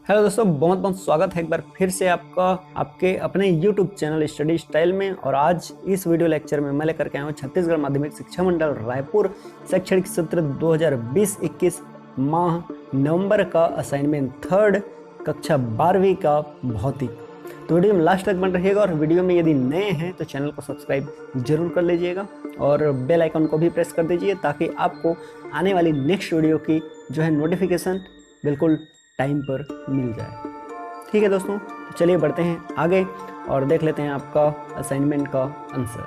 Hello दोस्तों, बहुत बहुत स्वागत है एक बार फिर से आपका आपके अपने YouTube चैनल स्टडी स्टाइल में। और आज इस वीडियो लेक्चर में मैं लेकर के आया हूँ छत्तीसगढ़ माध्यमिक शिक्षा मंडल रायपुर शैक्षणिक सत्र 2020-21 माह नवंबर का असाइनमेंट थर्ड कक्षा 12वीं का भौतिक। तो वीडियो में लास्ट तक बन रहिएगा और वीडियो में यदि नए हैं तो चैनल को सब्सक्राइब जरूर कर लीजिएगा और बेल आइकन को भी प्रेस कर दीजिए ताकि आपको आने वाली नेक्स्ट वीडियो की जो है नोटिफिकेशन बिल्कुल टाइम पर मिल जाए। ठीक है दोस्तों, तो चलिए बढ़ते हैं आगे और देख लेते हैं आपका असाइनमेंट का आंसर।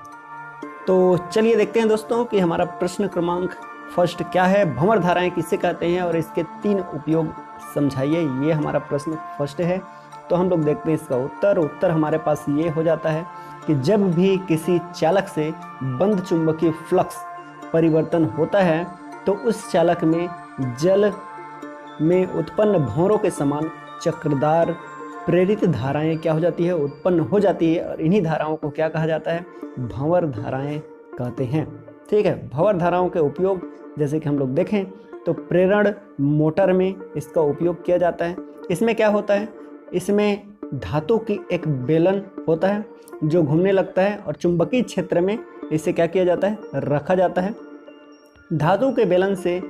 तो चलिए देखते हैं दोस्तों कि हमारा प्रश्न क्रमांक फर्स्ट क्या है। भंवर धाराएं किसे कहते हैं और इसके 3 उपयोग समझाइए। ये हमारा प्रश्न फर्स्ट है। तो हम लोग देखते हैं इसका उत्तर हमारे पास ये हो जाता है कि जब भी किसी चालक से बंद चुंबकीय फ्लक्स परिवर्तन होता है तो उस चालक में जल में उत्पन्न भंवरों के समान चक्रदार प्रेरित धाराएं क्या हो जाती है, उत्पन्न हो जाती है। और इन्हीं धाराओं को क्या कहा जाता है, भंवर धाराएं कहते हैं। ठीक है, भंवर धाराओं के उपयोग जैसे कि हम लोग देखें तो प्रेरण मोटर में इसका उपयोग किया जाता है। इसमें क्या होता है, इसमें धातु की एक बेलन होता है जो घूमने लगता है और चुंबकीय क्षेत्र में इसे क्या किया जाता है, रखा जाता है। धातु के बेलन से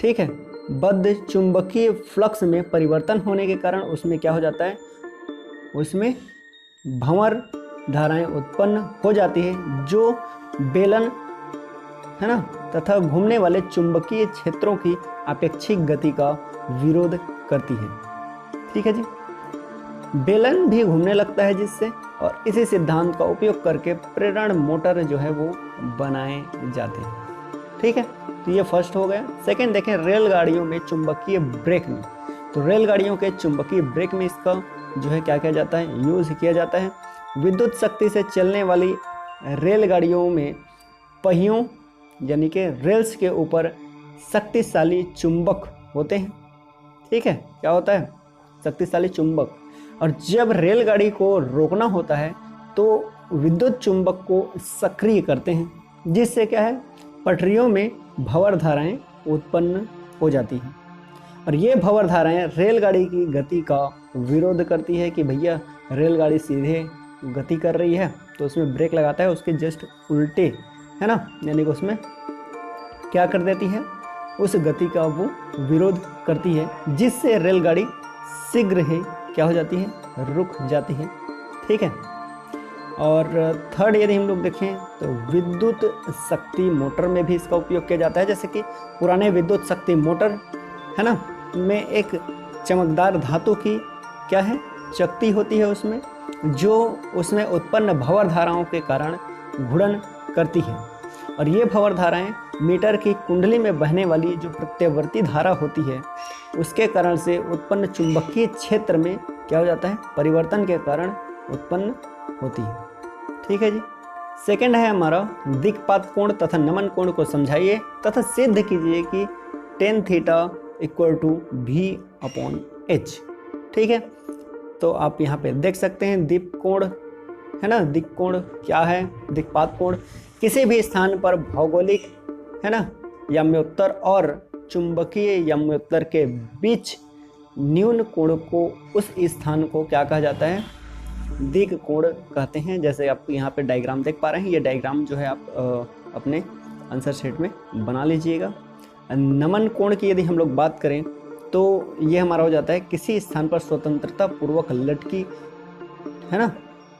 ठीक है बद्ध चुंबकीय फ्लक्स में परिवर्तन होने के कारण उसमें क्या हो जाता है, उसमें भंवर धाराएं उत्पन्न हो जाती है जो बेलन है ना तथा घूमने वाले चुंबकीय क्षेत्रों की अपेक्षिक गति का विरोध करती है। ठीक है जी, बेलन भी घूमने लगता है जिससे, और इसी सिद्धांत का उपयोग करके प्रेरण मोटर जो है वो बनाए जाते हैं। ठीक है, तो ये फर्स्ट हो गया। सेकंड देखें रेलगाड़ियों में चुंबकीय ब्रेक में। तो रेलगाड़ियों के चुंबकीय ब्रेक में इसका जो है क्या किया जाता है, यूज किया जाता है। विद्युत शक्ति से चलने वाली रेलगाड़ियों में पहियों यानी कि रेल्स के ऊपर शक्तिशाली चुंबक होते हैं। ठीक है, क्या होता है, शक्तिशाली चुंबक। और जब रेलगाड़ी को रोकना होता है तो विद्युत चुंबक को सक्रिय करते हैं जिससे क्या है, पटरियों में भंवर धाराएं उत्पन्न हो जाती हैं। और ये भंवर धाराएं रेलगाड़ी की गति का विरोध करती है कि भैया रेलगाड़ी सीधे गति कर रही है तो उसमें ब्रेक लगाता है, उसके जस्ट उल्टे है ना, यानी कि उसमें क्या कर देती है, उस गति का वो विरोध करती है जिससे रेलगाड़ी शीघ्र ही क्या हो जाती है, रुक जाती है। ठीक है, और थर्ड यदि हम लोग देखें तो विद्युत शक्ति मोटर में भी इसका उपयोग किया जाता है। जैसे कि पुराने विद्युत शक्ति मोटर है ना में एक चमकदार धातु की क्या है, चकती होती है उसमें, जो उसमें उत्पन्न भंवर धाराओं के कारण घूर्णन करती है। और ये भंवर धाराएं मीटर की कुंडली में बहने वाली जो प्रत्यावर्ती धारा होती है उसके कारण से उत्पन्न चुंबकीय क्षेत्र में क्या हो जाता है, परिवर्तन के कारण उत्पन्न होती है। ठीक है जी। सेकंड है हमारा दिक्पात कोण तथा नमन कोण को समझाइए तथा सिद्ध कीजिए कि tan theta equal to V/H। ठीक है, तो आप यहाँ पे देख सकते हैं दिक् कोण है ना, दिक् कोण क्या है, दिक्पात कोण किसी भी स्थान पर भौगोलिक है ना यम्योत्तर और चुंबकीय यम्योत्तर के बीच न्यून कोण को, उस स्थान को क्या कहा जाता है, दिक् कोण कहते हैं। जैसे आप यहाँ पे डायग्राम देख पा रहे हैं, ये डायग्राम जो है आप अपने आंसर शीट में बना लीजिएगा। नमन कोण की यदि हम लोग बात करें तो ये हमारा हो जाता है किसी स्थान पर स्वतंत्रता पूर्वक लटकी है ना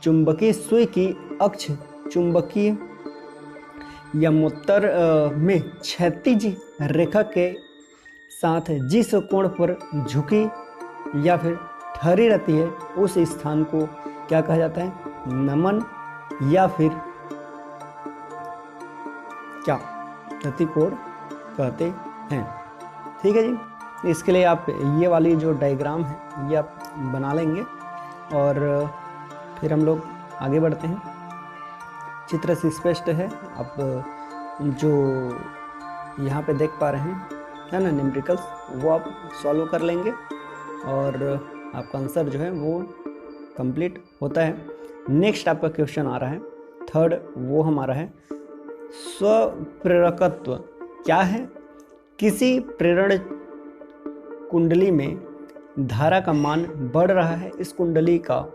चुंबकीय सुई की अक्ष चुंबकीय यमोत्तर में क्षैतिज रेखा के साथ जिस कोण पर झुकी या फिर ठहरी रहती है उस स्थान को क्या कहा जाता है, नमन या फिर क्या, प्रतिकोण कहते हैं। ठीक है जी, इसके लिए आप ये वाली जो डायग्राम है ये आप बना लेंगे और फिर हम लोग आगे बढ़ते हैं। चित्र से स्पष्ट है, आप जो यहाँ पे देख पा रहे हैं है ना न्यूमेरिकल्स, वो आप सॉल्व कर लेंगे और आपका आंसर जो है वो कंप्लीट होता है। नेक्स्ट आपका क्वेश्चन आ रहा है थर्ड, वो हमारा है स्वप्रेरकत्व क्या है। किसी प्रेरण कुंडली में धारा का मान बढ़ रहा है। इस कुंडली का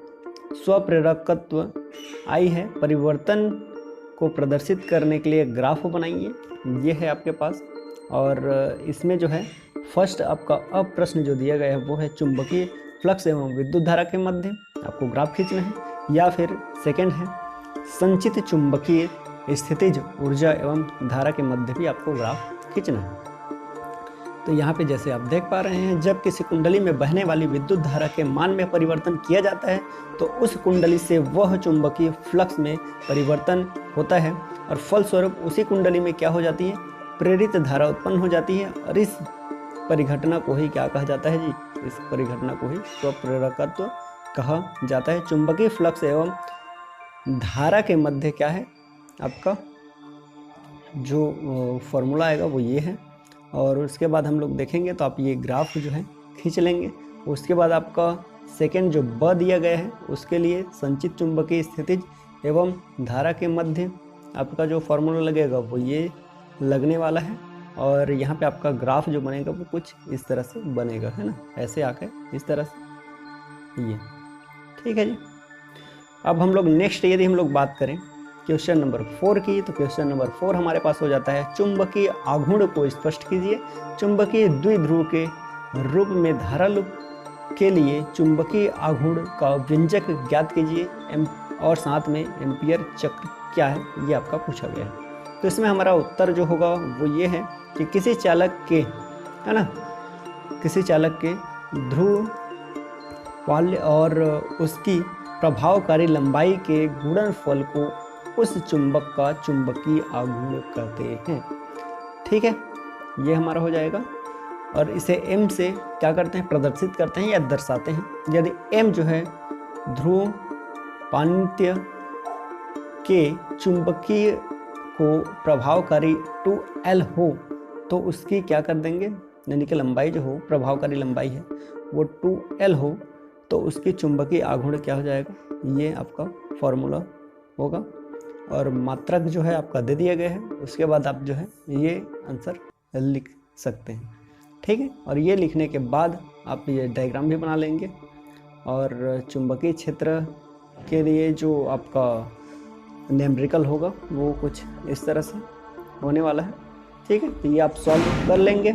स्वप्रेरकत्व आई है। परिवर्तन को प्रदर्शित करने के लिए ग्राफ बनाइए, ये है आपके पास। और इसमें जो है फर्स्ट आपका अब प्रश्न जो दिया गया है वो है चुंबकीय फ्लक्स एवं विद्युत धारा के मध्य आपको ग्राफ खींचना है, या फिर सेकंड है संचित चुंबकीय स्थितिज ऊर्जा एवं धारा के मध्य भी आपको ग्राफ खींचना है। तो यहाँ पे जैसे आप देख पा रहे हैं, जब किसी कुंडली में बहने वाली विद्युत धारा के मान में परिवर्तन किया जाता है तो उस कुंडली से वह चुंबकीय फ्लक्स में परिवर्तन होता है और फलस्वरूप उसी कुंडली में क्या हो जाती है, प्रेरित धारा उत्पन्न हो जाती है। और इस परिघटना को ही क्या कहा जाता है जी, इस परिघटना को ही स्वप्रेरकत्व कहा जाता है। चुंबकीय फ्लक्स एवं धारा के मध्य क्या है, आपका जो फॉर्मूला आएगा वो ये है। और उसके बाद हम लोग देखेंगे तो आप ये ग्राफ जो है खींच लेंगे। उसके बाद आपका सेकंड जो ब दिया गया है उसके लिए संचित चुंबकीय स्थितिज एवं धारा के मध्य आपका जो फॉर्मूला लगेगा वो ये लगने वाला है। और यहाँ पे आपका ग्राफ जो बनेगा वो कुछ इस तरह से बनेगा, है ना, ऐसे आके इस तरह से ये, ठीक है जी। अब हम लोग नेक्स्ट यदि हम लोग बात करें क्वेश्चन नंबर 4 की, तो क्वेश्चन नंबर 4 हमारे पास हो जाता है चुंबकीय आघूर्ण को स्पष्ट कीजिए। चुंबकीय द्विध्रुव के रूप में धारा लूप के लिए चुंबकीय आघूर्ण का व्यंजक ज्ञात कीजिए और साथ में एम्पियर चक्र क्या है, ये आपका पूछा गया है। तो इसमें हमारा उत्तर जो होगा वो ये है कि किसी चालक के, है ना, किसी चालक के ध्रुव वाल्य और उसकी प्रभावकारी लंबाई के गुणनफल को उस चुंबक का चुंबकीय आघूर्ण कहते हैं। ठीक है, ये हमारा हो जाएगा। और इसे m से क्या करते हैं, प्रदर्शित करते हैं या दर्शाते हैं। यदि m जो है ध्रुव पानित्य के चुंबकीय को प्रभावकारी 2L हो तो उसकी क्या कर देंगे, यानी कि लंबाई जो हो, प्रभावकारी लंबाई है वो 2L हो तो उसकी चुंबकीय आघूर्ण क्या हो जाएगा, ये आपका फॉर्मूला होगा। और मात्रक जो है आपका दे दिया गया है। उसके बाद आप जो है ये आंसर लिख सकते हैं। ठीक है, और ये लिखने के बाद आप ये डायग्राम भी बना लेंगे। और चुंबकीय क्षेत्र के लिए जो आपका न्यूमेरिकल होगा वो कुछ इस तरह से होने वाला है। ठीक है, तो ये आप सॉल्व कर लेंगे।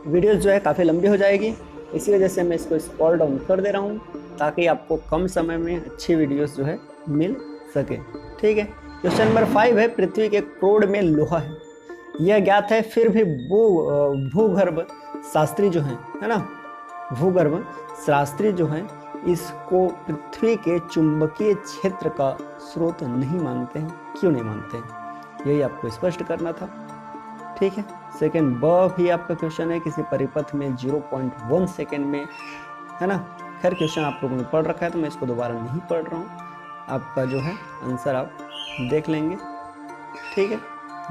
वीडियो जो है काफ़ी लंबी हो जाएगी, इसी वजह से मैं इसको स्क्रॉल डाउन कर दे रहा हूँ ताकि आपको कम समय में अच्छी वीडियोस जो है मिल सके। ठीक है, क्वेश्चन नंबर 5 है पृथ्वी के क्रोड में लोहा है, यह ज्ञात है, फिर भी भूगर्भ शास्त्री जो है ना, भूगर्भ शास्त्री जो है इसको पृथ्वी के चुंबकीय क्षेत्र का स्रोत नहीं मानते हैं। क्यों नहीं मानते हैं, यही आपको स्पष्ट करना था। ठीक है, सेकंड ब भी आपका क्वेश्चन है, किसी परिपथ में 0.1 सेकेंड में, है ना। खैर क्वेश्चन आप लोगों ने पढ़ रखा है तो मैं इसको दोबारा नहीं पढ़ रहा हूँ, आपका जो है आंसर आप देख लेंगे। ठीक है,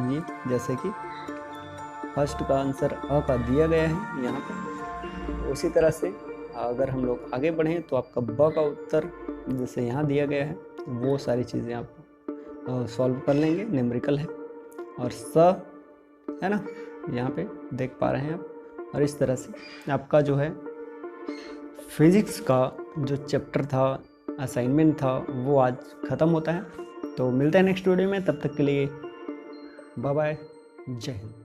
ये जैसे कि फर्स्ट का आंसर अ का दिया गया है यहाँ पे, उसी तरह से अगर हम लोग आगे बढ़ें तो आपका ब का उत्तर जैसे यहाँ दिया गया है वो सारी चीज़ें आप सॉल्व कर लेंगे, न्यूमेरिकल है। और स है ना, यहाँ पे देख पा रहे हैं आप। और इस तरह से आपका जो है फिजिक्स का जो चैप्टर था, असाइनमेंट था, वो आज ख़त्म होता है। तो मिलते हैं नेक्स्ट वीडियो में, तब तक के लिए बाय बाय, जय हिंद।